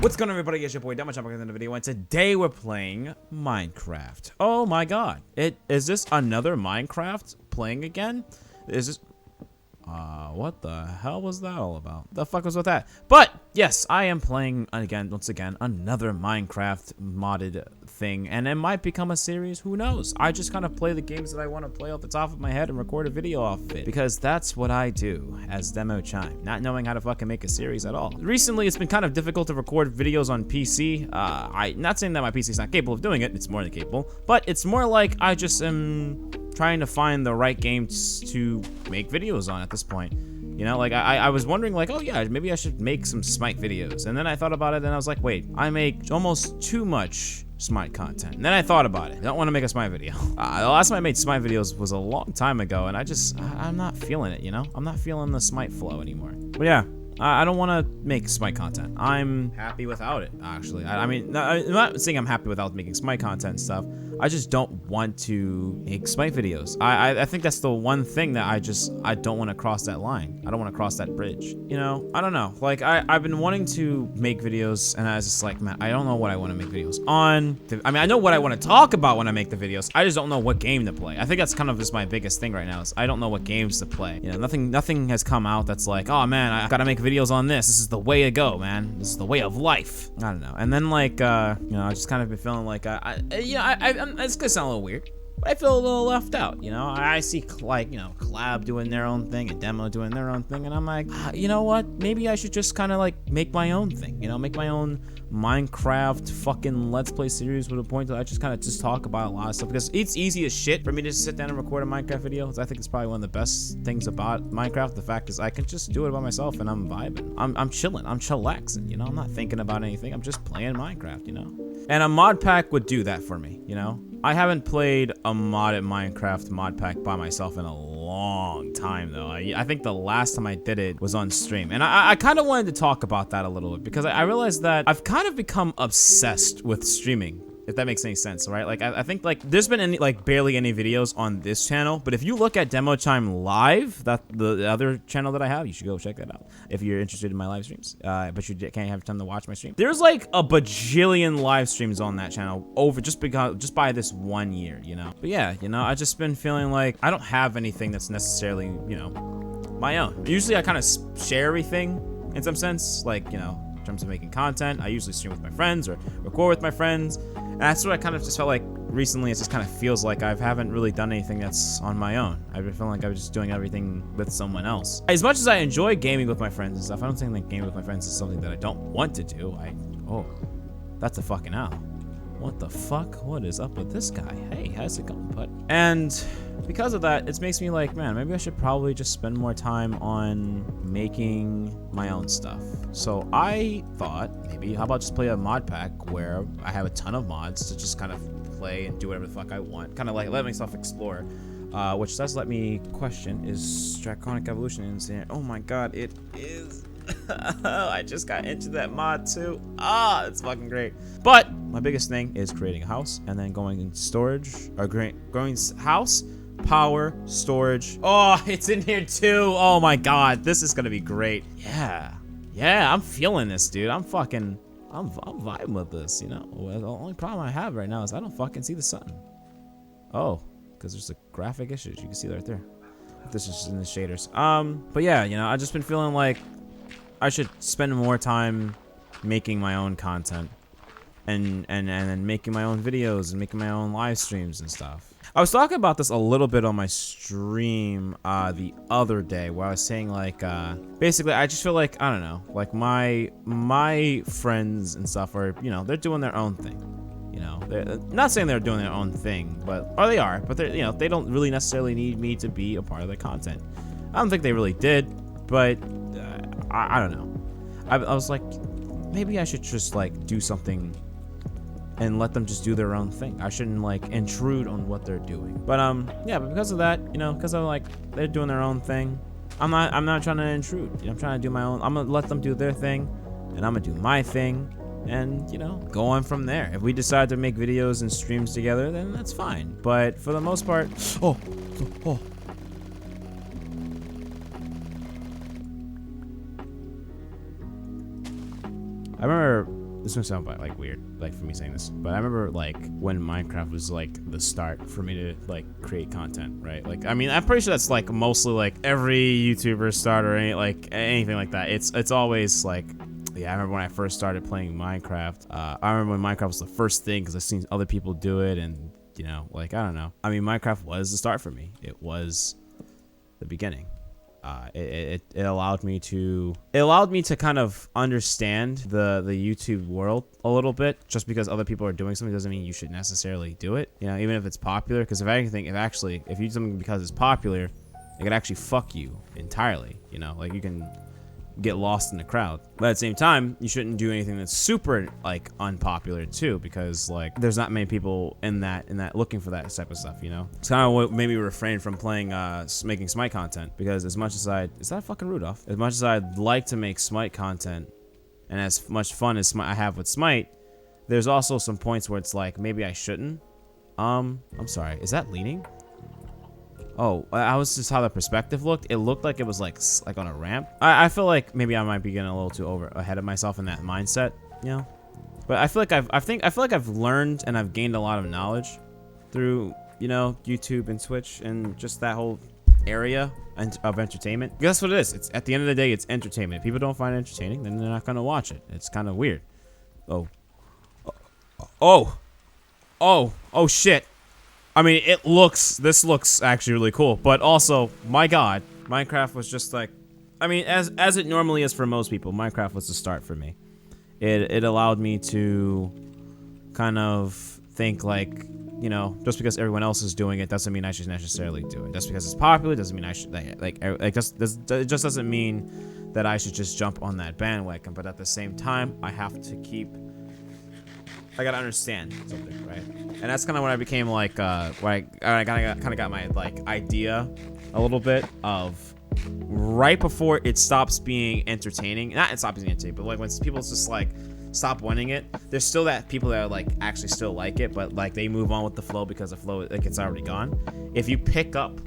What's going on, everybody? It's your boy Demo Chopper in the video, and today we're playing Minecraft. Oh my god. Is this another Minecraft playing again? Is this what the hell was that all about? The fuck was with that? But yes, I am playing once again another Minecraft modded thing, and it might become a series. Who knows? I just kind of play the games that I want to play off the top of my head and record a video off of it, because that's what I do as Demo Chime, not knowing how to fucking make a series at all. Recently, it's been kind of difficult to record videos on PC. I'm not saying that my PC is not capable of doing it. It's more than capable, but it's more like I just am trying to find the right games to make videos on at this point. You know, like I was wondering, like, oh yeah, maybe I should make some Smite videos. And then I thought about it and I was like, wait, I make almost too much Smite content. And then I thought about it. I don't want to make a Smite video. The last time I made Smite videos was a long time ago, and I'm not feeling it, you know? I'm not feeling the Smite flow anymore. But yeah, I don't want to make Smite content. I'm happy without it, actually. I mean, I'm not saying I'm happy without making Smite content and stuff. I just don't want to make Smite videos. I think that's the one thing that I don't want to cross that line. I don't want to cross that bridge. You know, I don't know. Like, I've been wanting to make videos, and I was just like, man, I don't know what I want to make videos on. I mean, I know what I want to talk about when I make the videos. I just don't know what game to play. I think that's kind of just my biggest thing right now, is I don't know what games to play. You know, nothing has come out that's like, oh man, I gotta make videos on this. This is the way to go, man. This is the way of life. I don't know. And then, like, you know, I just kind of been feeling like, it's gonna sound a little weird, but I feel a little left out. You know, I see, like, you know, Collab doing their own thing and Demo doing their own thing, and I'm like, you know what? Maybe I should just kind of like make my own thing. You know, make my own Minecraft fucking Let's Play series with a point that I just kind of just talk about a lot of stuff, because it's easy as shit for me to just sit down and record a Minecraft video. I think it's probably one of the best things about Minecraft. The fact is I can just do it by myself and I'm vibing. I'm chilling. I'm chillaxing, you know? I'm not thinking about anything. I'm just playing Minecraft, you know? And a mod pack would do that for me, you know? I haven't played a modded Minecraft mod pack by myself in a long time, though. I think the last time I did it was on stream. And I kind of wanted to talk about that a little bit, because I realized that I've kind of become obsessed with streaming, if that makes any sense, right? Like, I think, like, there's been barely any videos on this channel, but if you look at Demo Chime Live, that the other channel that I have, you should go check that out if you're interested in my live streams, but you can't have time to watch my stream. There's like a bajillion live streams on that channel just by this 1 year, you know? But yeah, you know, I just been feeling like I don't have anything that's necessarily, you know, my own. Usually I kind of share everything in some sense, like, you know, in terms of making content. I usually stream with my friends or record with my friends. And that's what I kind of just felt like recently. It just kind of feels like I haven't really done anything that's on my own. I've been feeling like I was just doing everything with someone else. As much as I enjoy gaming with my friends and stuff, I don't think that gaming with my friends is something that I don't want to do. Oh, that's a fucking owl. What the fuck? What is up with this guy? Hey, how's it going, bud? And because of that, it makes me like, man, maybe I should probably just spend more time on making my own stuff. So I thought, maybe, how about just play a mod pack where I have a ton of mods to just kind of play and do whatever the fuck I want. Kind of like let myself explore. Which does let me question, is Draconic Evolution insane? Oh my god, it is. I just got into that mod too. It's fucking great. But my biggest thing is creating a house and then going in storage, or growing house, power, storage. Oh, it's in here too. Oh my god, this is gonna be great. Yeah, I'm feeling this, dude. I'm vibing with this, you know? Well, the only problem I have right now is I don't fucking see the sun. Oh, because there's a graphic issues. You can see that right there. This is just in the shaders. But yeah, you know, I've just been feeling like I should spend more time making my own content and making my own videos and making my own live streams and stuff. I was talking about this a little bit on my stream the other day, where I was saying, like, basically I just feel like, I don't know, like my friends and stuff are, you know, they're doing their own thing. You know, they're not saying they're doing their own thing, but they are, but they're, you know, they don't really necessarily need me to be a part of their content. I don't think they really did, but I don't know. I was like, maybe I should just like do something and let them just do their own thing. I shouldn't like intrude on what they're doing. But yeah, but because of that, you know, because I'm like, they're doing their own thing, I'm not trying to intrude. I'm trying to do my own. I'm gonna let them do their thing, and I'm gonna do my thing, and, you know, go on from there. If we decide to make videos and streams together, then that's fine. But for the most part, oh. I remember this may sound like weird, like for me saying this, but I remember like when Minecraft was like the start for me to like create content, right? Like, I mean, I'm pretty sure that's like mostly like every YouTuber start or anything like that. It's always like, yeah, I remember when I first started playing Minecraft. I remember when Minecraft was the first thing because I've seen other people do it, and you know, like, I don't know. I mean, Minecraft was the start for me. It was the beginning. It allowed me to kind of understand the YouTube world a little bit. Just because other people are doing something doesn't mean you should necessarily do it, you know, even if it's popular. Because if you do something because it's popular, it could actually fuck you entirely, you know, like you can get lost in the crowd. But at the same time, you shouldn't do anything that's super like unpopular too, because like there's not many people in that looking for that type of stuff, you know. It's kind of what made me refrain from playing making Smite content, because as much as is that fucking Rudolph? As much as I'd like to make Smite content and as much fun as I have with Smite, there's also some points where it's like maybe I shouldn't. I'm sorry, is that leaning? Oh, I was just how the perspective looked. It looked like it was like on a ramp. I feel like maybe I might be getting a little too ahead of myself in that mindset, you know. But I feel like I've learned and I've gained a lot of knowledge through, you know, YouTube and Twitch and just that whole area of entertainment. That's what it is. It's at the end of the day, it's entertainment. If people don't find it entertaining, then they're not gonna watch it. It's kind of weird. Oh shit. I mean, this looks actually really cool, but also, my God, Minecraft was just like, I mean, as it normally is for most people, Minecraft was the start for me. It allowed me to kind of think like, you know, just because everyone else is doing it doesn't mean I should necessarily do it. Just because it's popular doesn't mean I should it just doesn't mean that I should just jump on that bandwagon. But at the same time, I gotta understand something, right? And that's kind of when I became like, where I kind of got my like idea a little bit of right before it stops being entertaining. Not it stops being entertaining, but like when people just like stop wanting it, there's still that people that are like actually still like it, but like they move on with the flow because the flow like it's already gone. If you pick up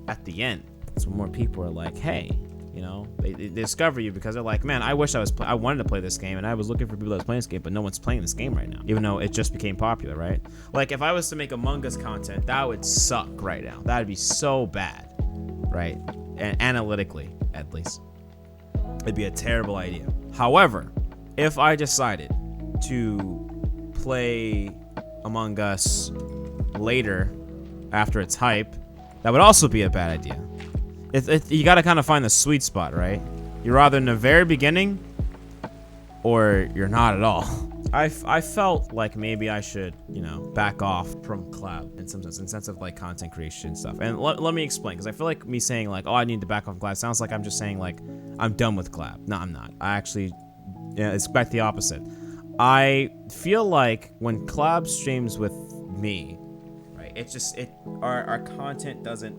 at the end, that's when more people are like, hey. You know, they discover you because they're like, man, I wish I wanted to play this game, and I was looking for people that was playing this game, but no one's playing this game right now, even though it just became popular, right? Like, if I was to make Among Us content, that would suck right now. That would be so bad, right? And analytically, at least. It'd be a terrible idea. However, if I decided to play Among Us later, after its hype, that would also be a bad idea. You gotta kind of find the sweet spot, right? You're either in the very beginning or you're not at all. I felt like maybe I should, you know, back off from collab in some sense, in sense of like content creation stuff. And let me explain, because I feel like me saying like, oh, I need to back off from collab sounds like I'm just saying like I'm done with collab. No, I'm not. I actually, yeah, it's quite the opposite. I feel like when collab streams with me, right, our content doesn't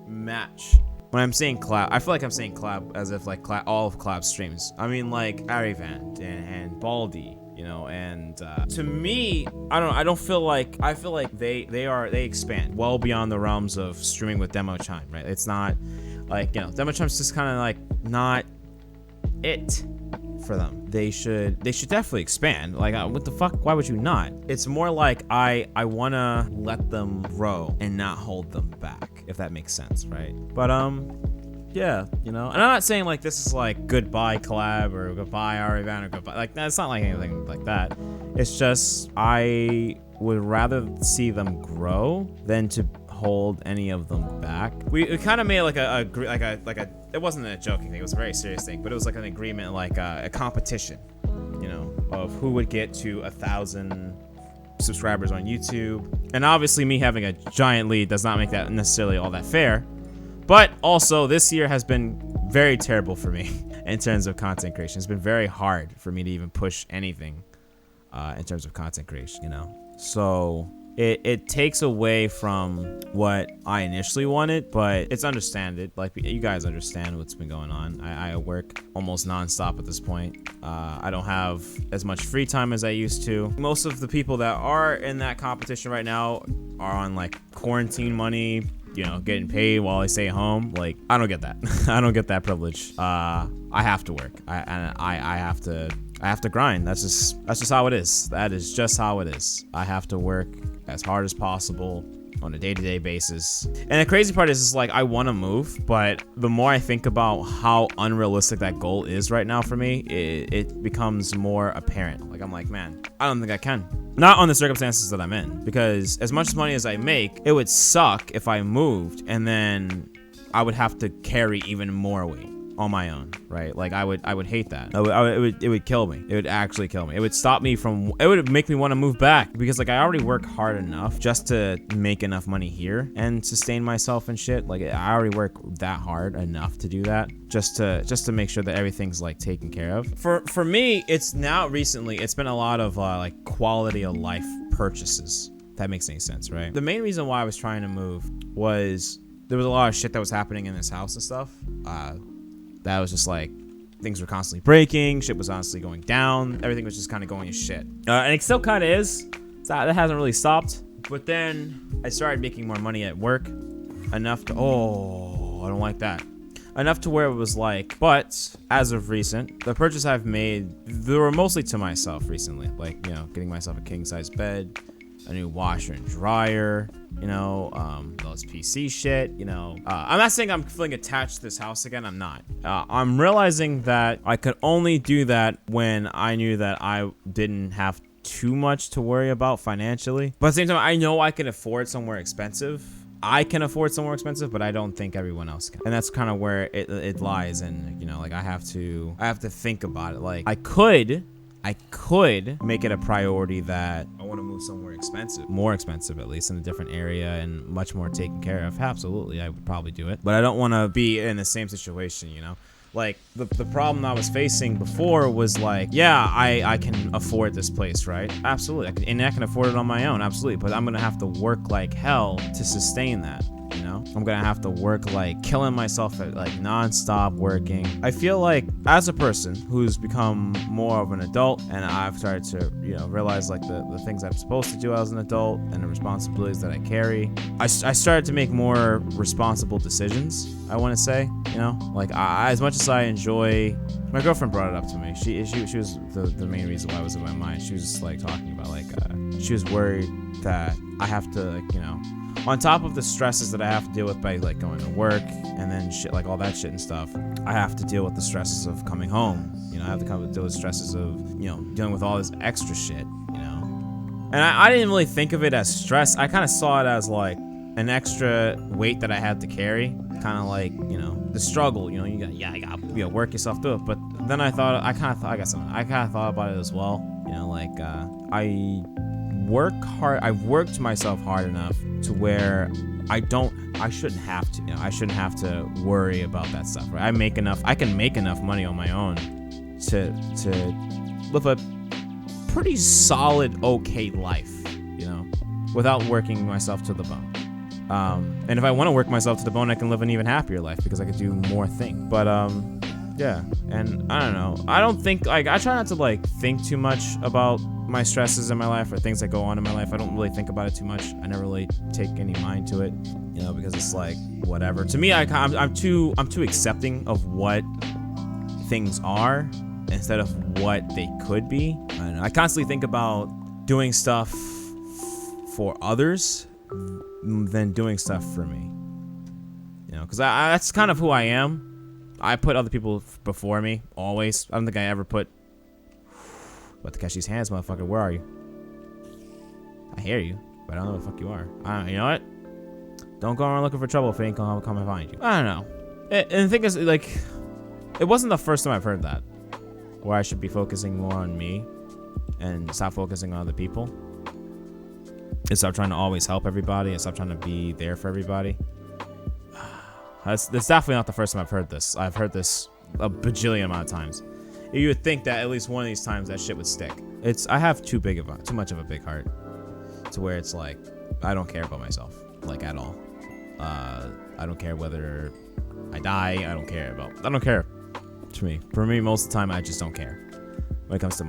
match. When I'm saying collab, I feel like I'm saying collab as if like all of collab streams. I mean like Arivant and Baldi, you know, and to me, I feel like they expand well beyond the realms of streaming with Demo Chime, right? It's not like, you know, Demo Chime's just kind of like not it for them. They should definitely expand. Like, what the fuck? Why would you not? It's more like I wanna let them grow and not hold them back, if that makes sense, right? But yeah, you know, and I'm not saying like this is like goodbye collab or goodbye Arivant or goodbye, like it's not like anything like that. It's just I would rather see them grow than to hold any of them back. We kind of made like a it wasn't a joking thing, it was a very serious thing, but it was like an agreement, like a competition, you know, of who would get to 1,000 subscribers on YouTube. And obviously me having a giant lead does not make that necessarily all that fair, but also this year has been very terrible for me in terms of content creation. It's been very hard for me to even push anything in terms of content creation, you know. So it takes away from what I initially wanted, but it's understandable. Like, you guys understand what's been going on. I work almost nonstop at this point. I don't have as much free time as I used to. Most of the people that are in that competition right now are on like quarantine money, you know, getting paid while I stay home. Like, I don't get that. I don't get that privilege. I have to work. I have to I have to grind. That's just how it is. That is just how it is. I have to work as hard as possible on a day-to-day basis. And the crazy part is like I want to move, but the more I think about how unrealistic that goal is right now for me, it becomes more apparent. Like I'm like, man, I don't think I can. Not on the circumstances that I'm in, because as much money as I make, it would suck if I moved and then I would have to carry even more weight on my own, right? Like I would hate that. It would kill me. It would actually kill me. It would stop me from, it would make me want to move back, because like I already work hard enough just to make enough money here and sustain myself and shit. Like I already work that hard enough to do that, just to make sure that everything's like taken care of. For me, it's now recently, it's been a lot of like quality of life purchases. If that makes any sense, right? The main reason why I was trying to move was there was a lot of shit that was happening in this house and stuff. That was just like, things were constantly breaking, shit was constantly going down, everything was just kind of going to shit. And it still kind of is. That hasn't really stopped. But then I started making more money at work, enough to, I don't like that. Enough to where it was like, but as of recent, the purchase I've made, they were mostly to myself recently. Like, you know, getting myself a king size bed, a new washer and dryer, you know, those PC shit, you know. I'm not saying I'm feeling attached to this house again. I'm not. I'm realizing that I could only do that when I knew that I didn't have too much to worry about financially. But at the same time, I know I can afford somewhere expensive. I can afford somewhere expensive, but I don't think everyone else can. And that's kind of where it lies. And, you know, like I have to think about it. Like I could make it a priority that I want to move somewhere expensive, more expensive at least, in a different area and much more taken care of. Absolutely, I would probably do it, but I don't want to be in the same situation, you know. Like the problem I was facing before was like, yeah, I can afford this place, right? Absolutely, I can afford it on my own, absolutely, but I'm gonna have to work like hell to sustain that. You know, I'm gonna have to work like killing myself at like non-stop working. I feel like as a person who's become more of an adult, and I've started to, you know, realize like the things I'm supposed to do as an adult and the responsibilities that I carry, I started to make more responsible decisions, I want to say. You know, like as much as I enjoy, my girlfriend brought it up to me. She was the main reason why it was in my mind. She was just like talking about like she was worried that I have to, like, you know, on top of the stresses that I have to deal with by like going to work and then shit, like all that shit and stuff, I have to deal with the stresses of coming home. You know, I have to deal with stresses of, you know, dealing with all this extra shit, you know. And I didn't really think of it as stress. I kind of saw it as like an extra weight that I had to carry. Kind of like, you know, the struggle, you know, you gotta work yourself through it. But then I thought about it as well. You know, like I work hard. I've worked myself hard enough to where I shouldn't have to, you know, I shouldn't have to worry about that stuff, right? I can make enough money on my own to live a pretty solid, okay life, you know, without working myself to the bone. And if I want to work myself to the bone, I can live an even happier life because I could do more things. But, yeah, and I don't know. I don't think, like, I try not to, like, think too much about my stresses in my life or things that go on in my life. I don't really think about it too much. I never really take any mind to it, you know, because it's like, whatever. To me, I'm too accepting of what things are instead of what they could be. I don't know. I constantly think about doing stuff for others than doing stuff for me, you know, because that's kind of who I am. I put other people before me, always. I don't think I ever put... About to catch these hands, motherfucker. Where are you? I hear you, but I don't know where the fuck you are. You know what? Don't go around looking for trouble if it ain't gonna come and find you. I don't know. And the thing is, like, it wasn't the first time I've heard that, where I should be focusing more on me and stop focusing on other people. And stop trying to always help everybody and stop trying to be there for everybody. That's definitely not the first time I've heard this. I've heard this a bajillion amount of times. You would think that at least one of these times that shit would stick. I have too much of a big heart to where it's like, I don't care about myself, like, at all. I don't care whether I die. I don't care. For me, most of the time, I just don't care when it comes to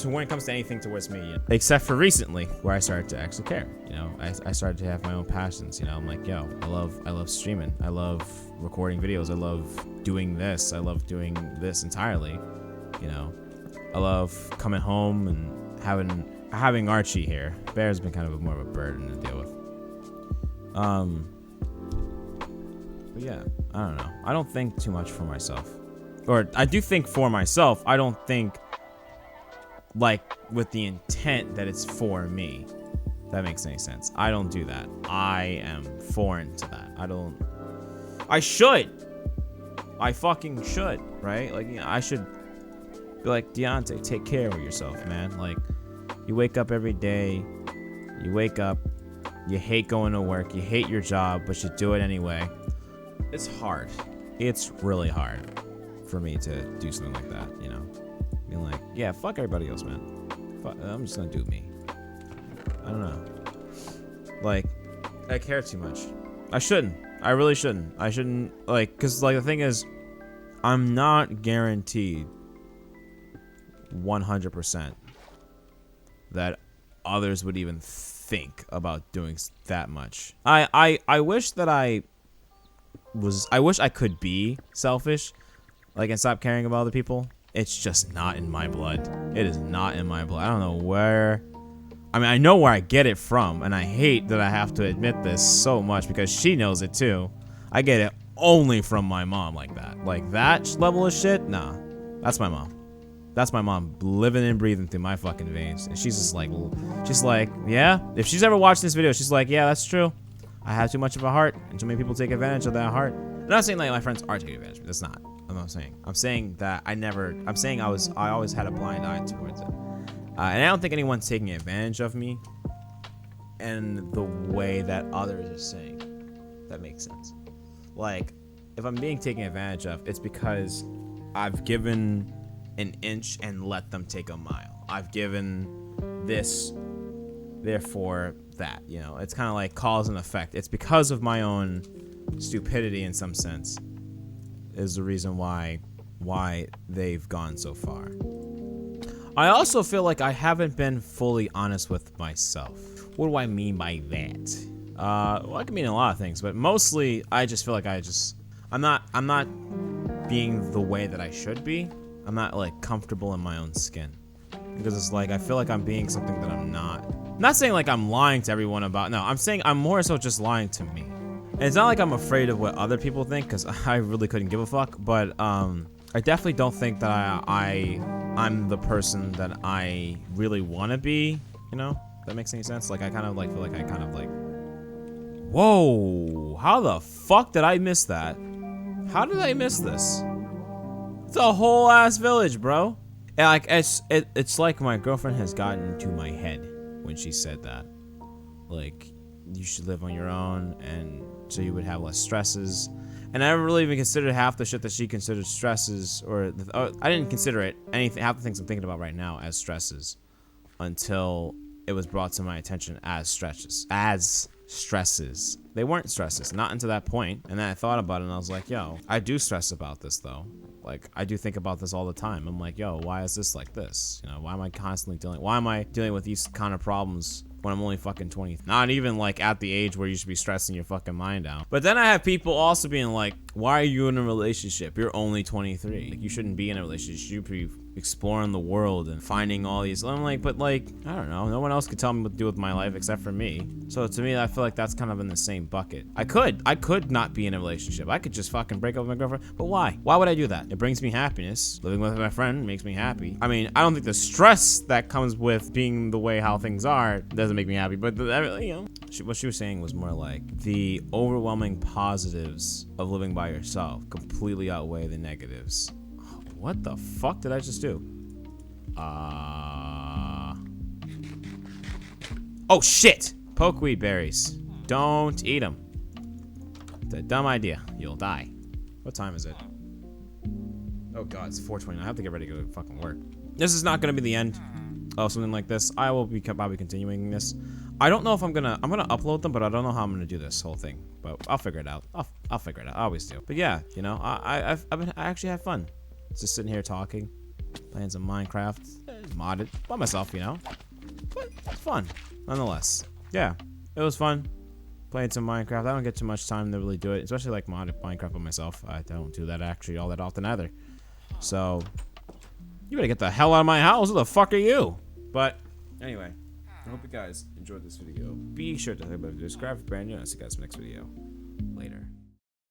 when it comes to anything towards me, you know? Except for recently, where I started to actually care. You know, I started to have my own passions. You know, I'm like, yo, I love streaming. I love recording videos. I love doing this. I love doing this entirely. You know, I love coming home and having Archie here. Bear's been kind of more of a burden to deal with. But yeah, I don't know. I don't think too much for myself. Or I do think for myself. I don't think like with the intent that it's for me. If that makes any sense. I don't do that. I am foreign to that. I should. I fucking should, right? Like, you know, I should be like, Deontay, take care of yourself, man. Like, you wake up every day. You wake up. You hate going to work. You hate your job, but you do it anyway. It's hard. It's really hard for me to do something like that, you know? Being like, yeah, fuck everybody else, man. I'm just gonna do me. I don't know. Like, I care too much. I shouldn't. I really shouldn't. I shouldn't, like, because, like, the thing is, I'm not guaranteed 100% that others would even think about doing that much. I wish that I wish I could be selfish, like, and stop caring about other people. It's just not in my blood. It is not in my blood. I don't know where. I mean, I know where I get it from, and I hate that I have to admit this so much because she knows it too. I get it only from my mom like that. Like, that level of shit? Nah. That's my mom. That's my mom living and breathing through my fucking veins. And she's like, yeah. If she's ever watched this video, she's like, yeah, that's true. I have too much of a heart, and too many people take advantage of that heart. I'm not saying like my friends are taking advantage of me. That's not. I'm not saying. I'm saying that I always had a blind eye towards it. And I don't think anyone's taking advantage of me in the way that others are saying. That makes sense. Like, if I'm being taken advantage of, it's because I've given an inch and let them take a mile. I've given this, therefore that, you know. It's kind of like cause and effect. It's because of my own stupidity in some sense is the reason why they've gone so far. I also feel like I haven't been fully honest with myself. What do I mean by that? Well, I can mean a lot of things, but mostly I just feel like I'm not being the way that I should be. I'm not like comfortable in my own skin because it's like I feel like I'm being something that I'm not. I'm not saying like I'm lying to everyone about. No, I'm saying I'm more so just lying to me. And it's not like I'm afraid of what other people think because I really couldn't give a fuck. But I definitely don't think that I'm the person that I really want to be. You know, if that makes any sense. Like I kind of like feel like I kind of like. Whoa! How the fuck did I miss that? How did I miss this? It's a whole ass village, bro. And like it's like my girlfriend has gotten into my head when she said that. Like, you should live on your own, and so you would have less stresses. And I never really even considered half the shit that she considered stresses, or I didn't consider it anything. Half the things I'm thinking about right now as stresses, until it was brought to my attention as stresses. They weren't stresses, not until that point. And then I thought about it, and I was like, yo, I do stress about this though. Like, I do think about this all the time. I'm like, yo, why is this like this? You know, why am I dealing with these kind of problems when I'm only fucking 20? Not even like at the age where you should be stressing your fucking mind out. But then I have people also being like, why are you in a relationship? You're only 23. Like, you shouldn't be in a relationship. You should be exploring the world and finding all these. I'm like, but like, I don't know. No one else could tell me what to do with my life except for me. So to me, I feel like that's kind of in the same bucket. I could not be in a relationship. I could just fucking break up with my girlfriend. But why? Why would I do that? It brings me happiness. Living with my friend makes me happy. I mean, I don't think the stress that comes with being the way how things are doesn't make me happy. But you know, what she was saying was more like the overwhelming positives of living by yourself completely outweigh the negatives. What the fuck did I just do? Oh shit! Pokeweed berries. Don't eat them. It's a dumb idea. You'll die. What time is it? Oh god, it's 4:29. I have to get ready to go to fucking work. This is not gonna be the end of something like this. I will be probably continuing this. I don't know if I'm gonna upload them, but I don't know how I'm gonna do this whole thing. But I'll figure it out. I'll figure it out. I always do. But yeah, you know, I actually had fun. Just sitting here talking, playing some Minecraft, modded by myself, you know. But it's fun, nonetheless. Yeah, it was fun playing some Minecraft. I don't get too much time to really do it, especially like modded Minecraft by myself. I don't do that actually all that often either. So You better get the hell out of my house. Who the fuck are you? But anyway, I hope you guys enjoyed this video. Be sure to subscribe if you're brand new. I'll see you guys in the next video. Later.